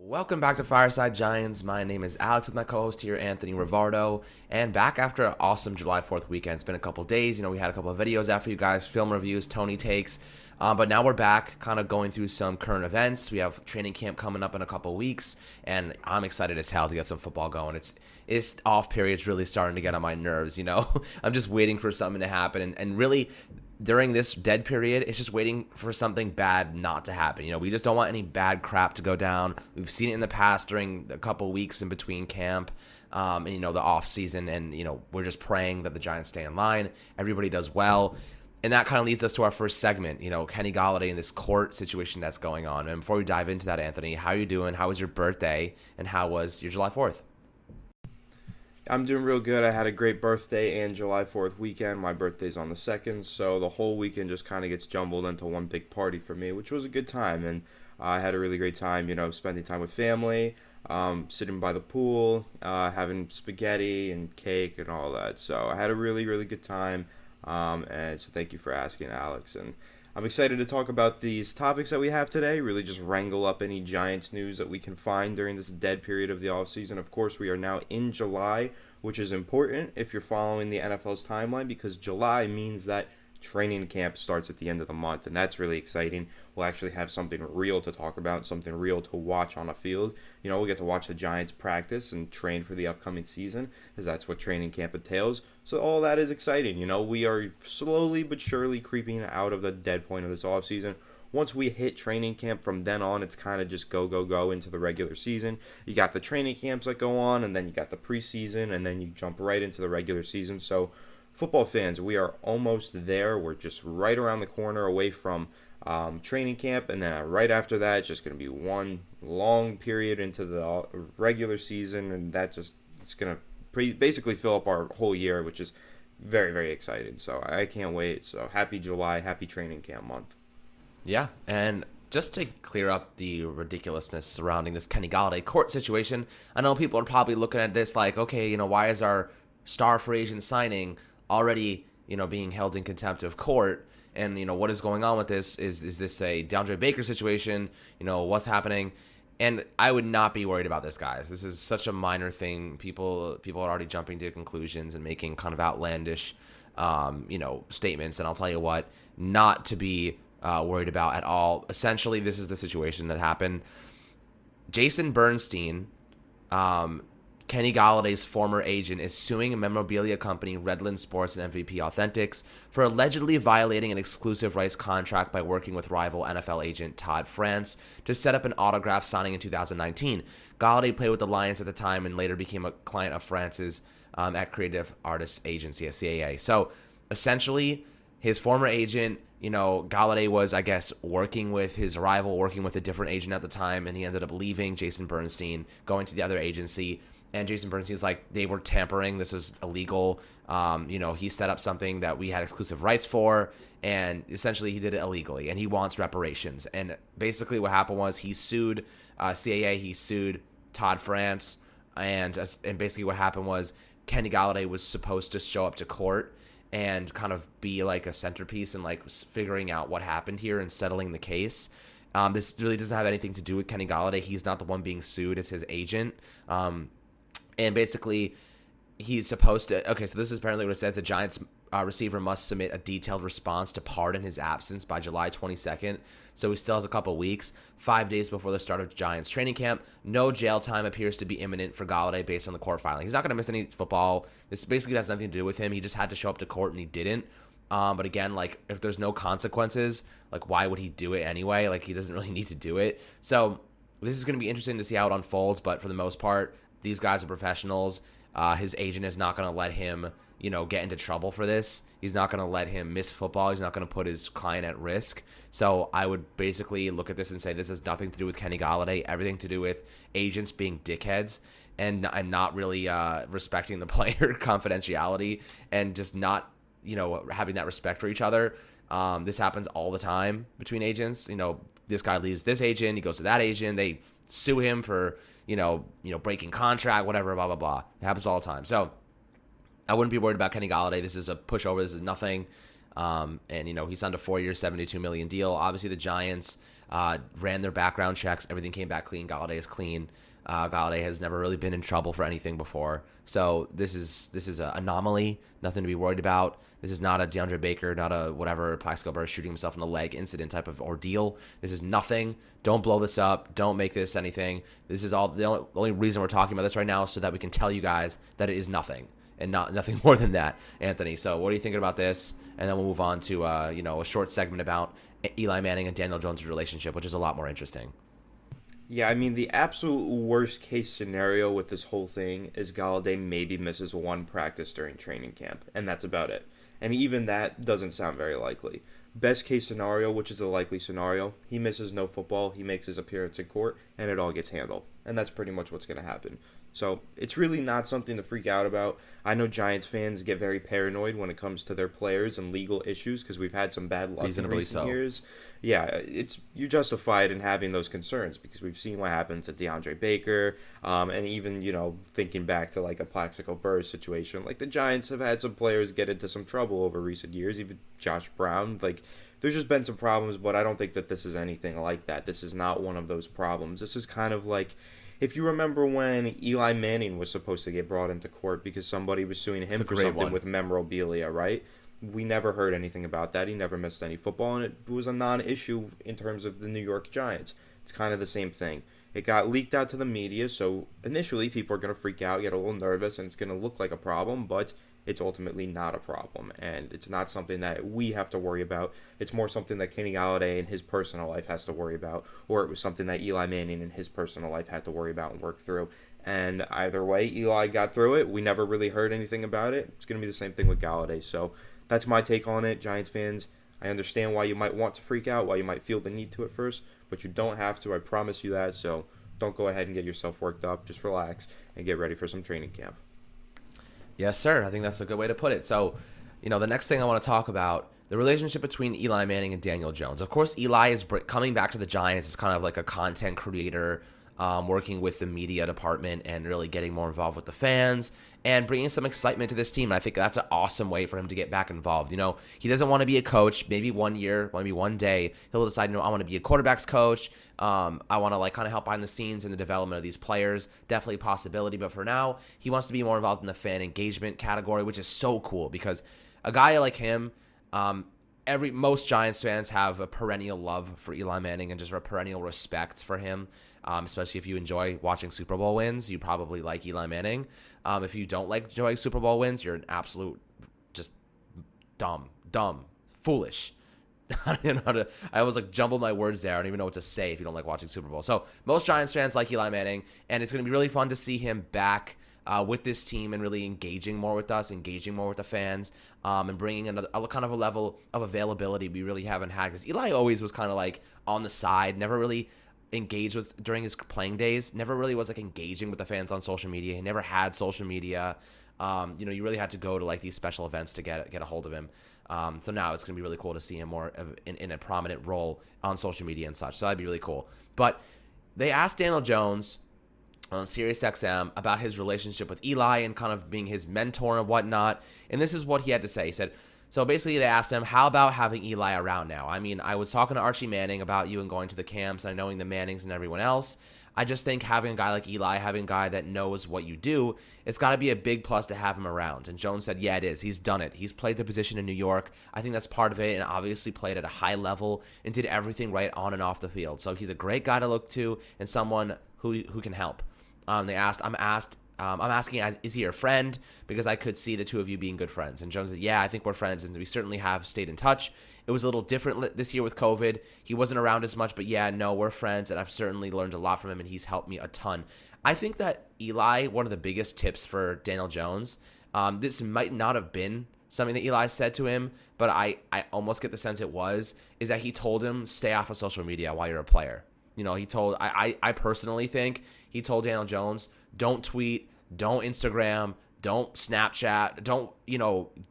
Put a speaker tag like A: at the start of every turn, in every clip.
A: Welcome back to Fireside Giants. My name is Alex with my co-host here, Anthony Rivardo, and back after an awesome July 4th weekend. It's been a couple days. We had a couple of videos after you guys, film reviews, Tony takes, but now we're back kind of going through some current events. We have training camp coming up in a couple weeks, and I'm excited as hell to get some football going. It's off period's really starting to get on my nerves, I'm just waiting for something to happen, and really during this dead period, it's just waiting for something bad not to happen. We just don't want any bad crap to go down. We've seen it in the past during a couple weeks in between camp, and the off season, and we're just praying that the Giants stay in line. Everybody does well, and that kind of leads us to our first segment. Kenny Golladay and this court situation that's going on. And before we dive into that, Anthony, how are you doing? How was your birthday, and how was your July 4th?
B: I'm doing real good. I had a great birthday and July 4th weekend. My birthday's on the 2nd, so the whole weekend just kind of gets jumbled into one big party for me, which was a good time. And I had a really great time, spending time with family, sitting by the pool, having spaghetti and cake and all that. So I had a really, really good time, and so thank you for asking, Alex. And I'm excited to talk about these topics that we have today, really just wrangle up any Giants news that we can find during this dead period of the offseason. Of course, we are now in July, which is important if you're following the NFL's timeline, because July means that training camp starts at the end of the month, and that's really exciting. We'll actually have something real to talk about, something real to watch on a field. We'll get to watch the Giants practice and train for the upcoming season, because that's what training camp entails. So all that is exciting. We are slowly but surely creeping out of the dead point of this offseason. Once we hit training camp, from then on, it's kind of just go into the regular season. You got the training camps that go on, and then you got the preseason, and then you jump right into the regular season. So football fans, we are almost there. We're just right around the corner away from training camp, and then right after that, it's just going to be one long period into the regular season, and it's going to basically fill up our whole year, which is very, very exciting. So I can't wait. So happy July, happy training camp month.
A: Yeah, and just to clear up the ridiculousness surrounding this Kenny Golladay court situation, I know people are probably looking at this like, okay, why is our star free agent signing already, being held in contempt of court? And, what is going on with this? Is this a DeAndre Baker situation? What's happening? And I would not be worried about this, guys. This is such a minor thing. People are already jumping to conclusions and making kind of outlandish, statements. And I'll tell you what, not to be worried about at all. Essentially, this is the situation that happened. Jason Bernstein, Kenny Galladay's former agent, is suing a memorabilia company, Redland Sports and MVP Authentics, for allegedly violating an exclusive rights contract by working with rival NFL agent Todd France to set up an autograph signing in 2019. Golladay played with the Lions at the time and later became a client of France's at Creative Artists Agency, a CAA. So essentially, his former agent, Golladay was, I guess, working with his rival, working with a different agent at the time, and he ended up leaving Jason Bernstein, going to the other agency. And Jason Bernstein's like, they were tampering. This was illegal. He set up something that we had exclusive rights for, and essentially he did it illegally, and he wants reparations. And basically what happened was he sued CAA, he sued Todd France, and basically what happened was Kenny Golladay was supposed to show up to court and kind of be like a centerpiece and like figuring out what happened here and settling the case. This really doesn't have anything to do with Kenny Golladay. He's not the one being sued. It's his agent. And basically, he's supposed to... Okay, so this is apparently what it says. The Giants receiver must submit a detailed response to pardon his absence by July 22nd. So he still has a couple weeks, 5 days before the start of Giants training camp. No jail time appears to be imminent for Golladay based on the court filing. He's not going to miss any football. This basically has nothing to do with him. He just had to show up to court, and he didn't. But again, like, if there's no consequences, like, why would he do it anyway? Like, he doesn't really need to do it. So this is going to be interesting to see how it unfolds, but for the most part, these guys are professionals. His agent is not going to let him, get into trouble for this. He's not going to let him miss football. He's not going to put his client at risk. So I would basically look at this and say this has nothing to do with Kenny Golladay, everything to do with agents being dickheads and not really respecting the player confidentiality and just not, having that respect for each other. This happens all the time between agents. This guy leaves this agent, he goes to that agent, they sue him for breaking contract, whatever, blah, blah, blah. It happens all the time. So I wouldn't be worried about Kenny Golladay. This is a pushover. This is nothing. And, he signed a 4-year, $72 million deal. Obviously, the Giants ran their background checks. Everything came back clean. Golladay is clean. Golladay has never really been in trouble for anything before. So this is an anomaly. Nothing to be worried about. This is not a DeAndre Baker, not a whatever, Plaxico Burress shooting himself in the leg incident type of ordeal. This is nothing. Don't blow this up. Don't make this anything. This is all the only reason we're talking about this right now is so that we can tell you guys that it is nothing and nothing more than that, Anthony. So what are you thinking about this? And then we'll move on to a short segment about Eli Manning and Daniel Jones' relationship, which is a lot more interesting.
B: Yeah, I mean, the absolute worst case scenario with this whole thing is Golladay maybe misses one practice during training camp, and that's about it. And even that doesn't sound very likely. Best case scenario, which is a likely scenario, he misses no football, he makes his appearance in court, and it all gets handled. And that's pretty much what's going to happen. So it's really not something to freak out about. I know Giants fans get very paranoid when it comes to their players and legal issues because we've had some bad luck in recent years. Yeah, you're justified in having those concerns because we've seen what happened to DeAndre Baker, and even thinking back to like a Plaxico Burress situation. Like the Giants have had some players get into some trouble over recent years, even Josh Brown. Like there's just been some problems, but I don't think that this is anything like that. This is not one of those problems. This is kind of like, if you remember when Eli Manning was supposed to get brought into court because somebody was suing him for something with memorabilia, right? We never heard anything about that. He never missed any football, and it was a non-issue in terms of the New York Giants. It's kind of the same thing. It got leaked out to the media, so initially people are going to freak out, get a little nervous, and it's going to look like a problem, but it's ultimately not a problem, and it's not something that we have to worry about. It's more something that Kenny Golladay in his personal life has to worry about, or it was something that Eli Manning in his personal life had to worry about and work through. And either way, Eli got through it. We never really heard anything about it. It's going to be the same thing with Golladay. So that's my take on it, Giants fans. I understand why you might want to freak out, why you might feel the need to at first, but you don't have to. I promise you that. So don't go ahead and get yourself worked up. Just relax and get ready for some training camp.
A: Yes, sir. I think that's a good way to put it. So, the next thing I want to talk about, the relationship between Eli Manning and Daniel Jones. Of course, Eli is coming back to the Giants as kind of like a content creator, working with the media department and really getting more involved with the fans and bringing some excitement to this team. And I think that's an awesome way for him to get back involved. He doesn't want to be a coach. Maybe one year, maybe one day, he'll decide, I want to be a quarterback's coach. I want to kind of help behind the scenes in the development of these players. Definitely a possibility. But for now, he wants to be more involved in the fan engagement category, which is so cool because a guy like him, most Giants fans have a perennial love for Eli Manning and just a perennial respect for him. Especially if you enjoy watching Super Bowl wins, you probably like Eli Manning. If you don't like enjoying Super Bowl wins, you're an absolute just dumb, foolish. I don't know how to. I always jumbled my words there. I don't even know what to say if you don't like watching Super Bowl. So most Giants fans like Eli Manning, and it's going to be really fun to see him back with this team and really engaging more with us, engaging more with the fans, and bringing a kind of a level of availability we really haven't had. Because Eli always was kind of on the side, never really engaged with during his playing days, never really was engaging with the fans on social media. He never had social media. You really had to go to these special events to get a hold of him. So now it's going to be really cool to see him more in a prominent role on social media and such. So that'd be really cool. But they asked Daniel Jones on SiriusXM about his relationship with Eli and kind of being his mentor and whatnot. And this is what he had to say. He said, so basically they asked him, how about having Eli around now? I mean, I was talking to Archie Manning about you and going to the camps and knowing the Mannings and everyone else. I just think having a guy like Eli, having a guy that knows what you do, it's got to be a big plus to have him around. And Jones said, yeah, it is. He's done it. He's played the position in New York. I think that's part of it, and obviously played at a high level and did everything right on and off the field. So he's a great guy to look to and someone who can help. I'm asking, is he your friend? Because I could see the two of you being good friends. And Jones said, yeah, I think we're friends, and we certainly have stayed in touch. It was a little different this year with COVID. He wasn't around as much, but yeah, no, we're friends, and I've certainly learned a lot from him, and he's helped me a ton. I think that Eli, one of the biggest tips for Daniel Jones, this might not have been something that Eli said to him, but I almost get the sense it was, is that he told him, stay off of social media while you're a player. I personally think he told Daniel Jones, don't tweet, don't Instagram, don't Snapchat, don't,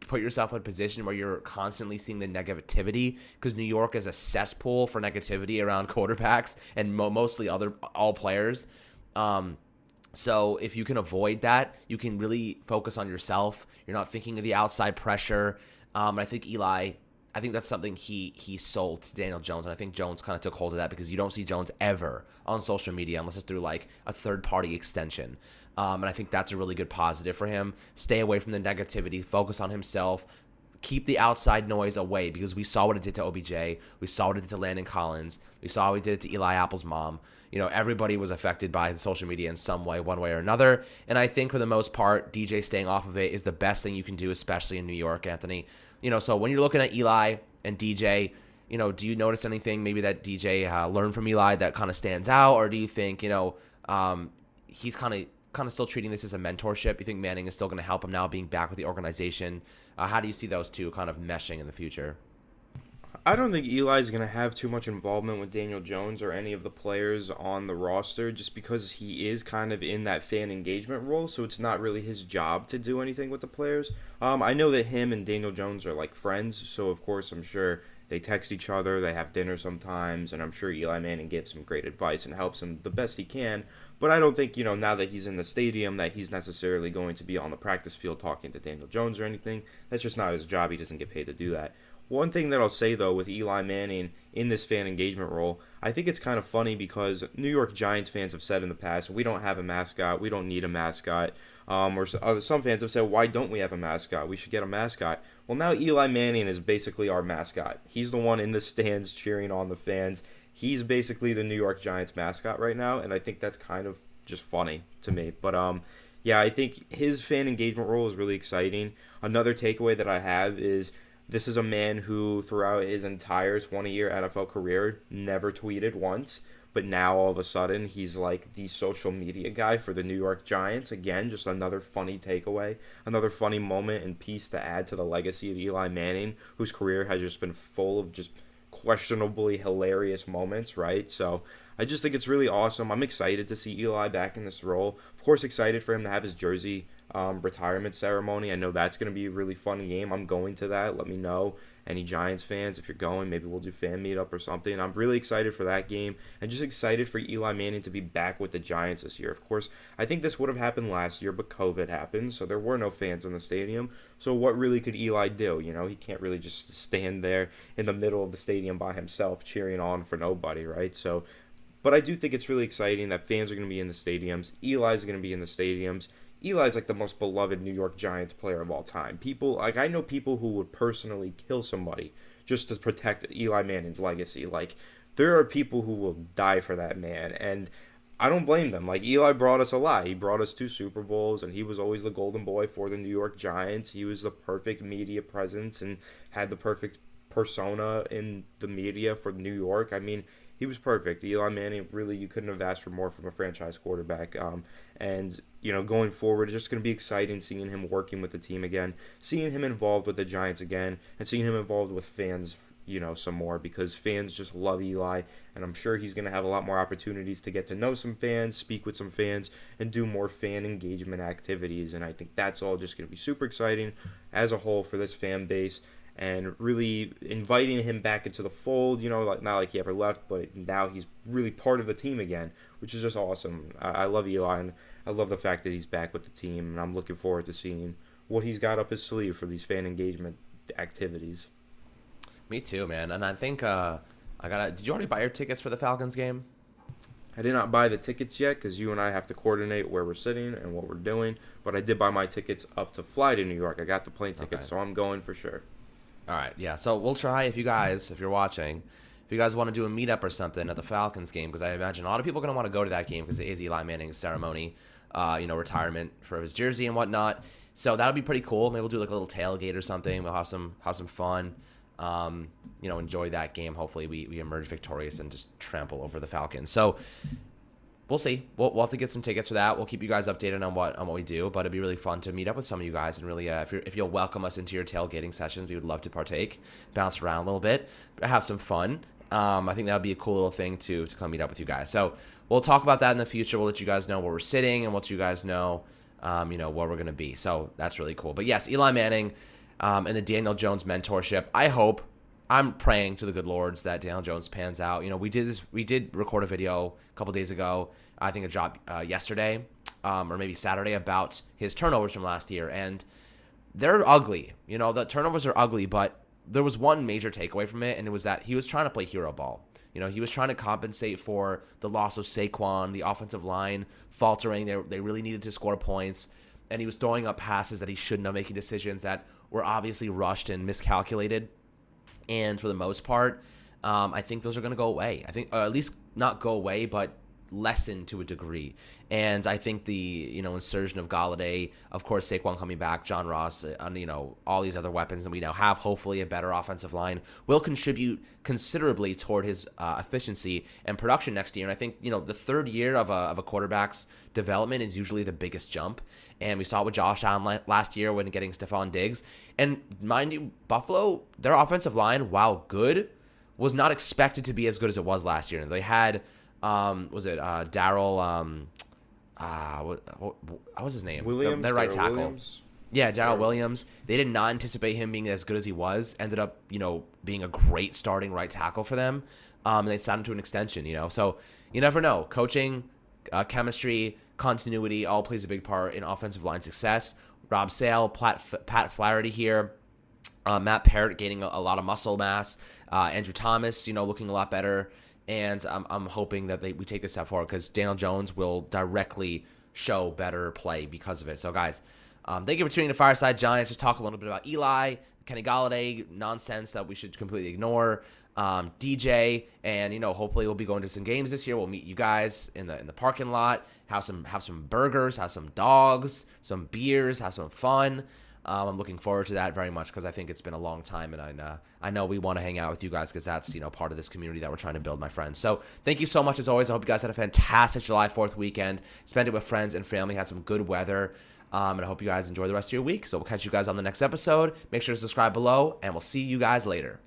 A: put yourself in a position where you're constantly seeing the negativity, because New York is a cesspool for negativity around quarterbacks and mostly all players. So if you can avoid that, you can really focus on yourself. You're not thinking of the outside pressure. I think Eli I think that's something he sold to Daniel Jones, and I think Jones kind of took hold of that because you don't see Jones ever on social media unless it's through like a third-party extension. And I think that's a really good positive for him. Stay away from the negativity, focus on himself, keep the outside noise away because we saw what it did to OBJ. We saw what it did to Landon Collins. We saw what it did to Eli Apple's mom. Everybody was affected by the social media in some way, one way or another. And I think for the most part, DJ staying off of it is the best thing you can do, especially in New York, Anthony. So when you're looking at Eli and DJ, do you notice anything maybe that DJ learned from Eli that kind of stands out? Or do you think, he's kind of still treating this as a mentorship? You think Manning is still going to help him now being back with the organization? How do you see those two kind of meshing in the future?
B: I don't think Eli's going to have too much involvement with Daniel Jones or any of the players on the roster just because he is kind of in that fan engagement role, so it's not really his job to do anything with the players. I know that him and Daniel Jones are like friends, so of course I'm sure they text each other, they have dinner sometimes, and I'm sure Eli Manning gives him great advice and helps him the best he can. But I don't think, now that he's in the stadium, that he's necessarily going to be on the practice field talking to Daniel Jones or anything. That's just not his job. He doesn't get paid to do that. One thing that I'll say, though, with Eli Manning in this fan engagement role, I think it's kind of funny because New York Giants fans have said in the past, we don't have a mascot, we don't need a mascot. Or some fans have said, why don't we have a mascot? We should get a mascot. Well, now Eli Manning is basically our mascot. He's the one in the stands cheering on the fans. He's basically the New York Giants mascot right now, and I think that's kind of just funny to me. But yeah, I think his fan engagement role is really exciting. Another takeaway that I have is this is a man who, throughout his entire 20-year NFL career, never tweeted once. But now, all of a sudden, he's like the social media guy for the New York Giants. Again, just another funny takeaway, another funny moment and piece to add to the legacy of Eli Manning, whose career has just been full of just questionably hilarious moments, right? So I just think it's really awesome. I'm excited to see Eli back in this role. Of course, excited for him to have his jersey retirement ceremony. I know that's going to be a really fun game. I'm going to that. Let me know, any Giants fans, if you're going. Maybe we'll do fan meetup or something. I'm really excited for that game and just excited for Eli Manning to be back with the Giants this year. Of course, I think this would have happened last year, but COVID happened, so there were no fans in the stadium. So what really could Eli do? He can't really just stand there in the middle of the stadium by himself cheering on for nobody, right? So, but I do think it's really exciting that fans are going to be in the stadiums. Eli's going to be in the stadiums. Eli's like the most beloved New York Giants player of all time. I know people who would personally kill somebody just to protect Eli Manning's legacy. Like, there are people who will die for that man, and I don't blame them. Like, Eli brought us a lot. He brought us 2 Super Bowls, and he was always the golden boy for the New York Giants. He was the perfect media presence and had the perfect persona in the media for New York. I mean, he was perfect. Eli Manning, really, you couldn't have asked for more from a franchise quarterback. And going forward, it's just going to be exciting seeing him working with the team again, seeing him involved with the Giants again, and seeing him involved with fans, some more, because fans just love Eli, and I'm sure he's going to have a lot more opportunities to get to know some fans, speak with some fans, and do more fan engagement activities. And I think that's all just going to be super exciting as a whole for this fan base. And really inviting him back into the fold, not like he ever left, but now he's really part of the team again, which is just awesome. I love Eli, and I love the fact that he's back with the team, and I'm looking forward to seeing what he's got up his sleeve for these fan engagement activities.
A: Me too, man. And I think did you already buy your tickets for the Falcons game?
B: I did not buy the tickets yet because you and I have to coordinate where we're sitting and what we're doing, but I did buy my tickets up to fly to New York. I got the plane tickets, so I'm going for sure.
A: All right, yeah. So we'll try if you're watching, if you guys want to do a meetup or something at the Falcons game, because I imagine a lot of people are going to want to go to that game because it is Eli Manning's ceremony, retirement for his jersey and whatnot. So that'll be pretty cool. Maybe we'll do like a little tailgate or something. We'll have some fun. Enjoy that game. Hopefully we emerge victorious and just trample over the Falcons. So we'll see. We'll have to get some tickets for that. We'll keep you guys updated on what we do, but it'd be really fun to meet up with some of you guys and really, if you'll welcome us into your tailgating sessions, we would love to partake, bounce around a little bit, have some fun. I think that would be a cool little thing to come meet up with you guys. So we'll talk about that in the future. We'll let you guys know where we're sitting and let you guys know, where we're going to be. So that's really cool. But yes, Eli Manning and the Daniel Jones mentorship. I'm praying to the good lords that Daniel Jones pans out. We did record a video a couple days ago. I think it dropped yesterday or maybe Saturday about his turnovers from last year, and they're ugly. The turnovers are ugly, but there was one major takeaway from it, and it was that he was trying to play hero ball. He was trying to compensate for the loss of Saquon, the offensive line faltering. They really needed to score points, and he was throwing up passes that he shouldn't have, making decisions that were obviously rushed and miscalculated. And for the most part, I think those are going to go away. I think, or at least not go away, but lessen to a degree. And I think the insertion of Golladay, of course, Saquon coming back, John Ross, and all these other weapons, and we now have hopefully a better offensive line, will contribute considerably toward his efficiency and production next year. And I think the third year of a quarterback's development is usually the biggest jump. And we saw it with Josh Allen last year when getting Stephon Diggs. And mind you, Buffalo, their offensive line, while good, was not expected to be as good as it was last year. And they had Darryl, what was his name?
B: Williams,
A: their right tackle.
B: Williams.
A: Yeah, Darryl Williams. They did not anticipate him being as good as he was. Ended up, being a great starting right tackle for them. And they signed him to an extension, So you never know. Coaching, chemistry, continuity all plays a big part in offensive line success. Rob Sale, Pat Flaherty here. Matt Parrott gaining a lot of muscle mass. Andrew Thomas, looking a lot better. And I'm hoping that we take this step forward because Daniel Jones will directly show better play because of it. So, guys, thank you for tuning in to Fireside Giants. Just talk a little bit about Eli, Kenny Golladay, nonsense that we should completely ignore. DJ, and hopefully we'll be going to some games this year. We'll meet you guys in the parking lot, have some burgers, have some dogs, some beers, have some fun. I'm looking forward to that very much because I think it's been a long time, and I know we want to hang out with you guys because that's part of this community that we're trying to build, my friends. So thank you so much as always. I hope you guys had a fantastic July 4th weekend. Spend it with friends and family. Had some good weather, and I hope you guys enjoy the rest of your week. So we'll catch you guys on the next episode. Make sure to subscribe below, and we'll see you guys later.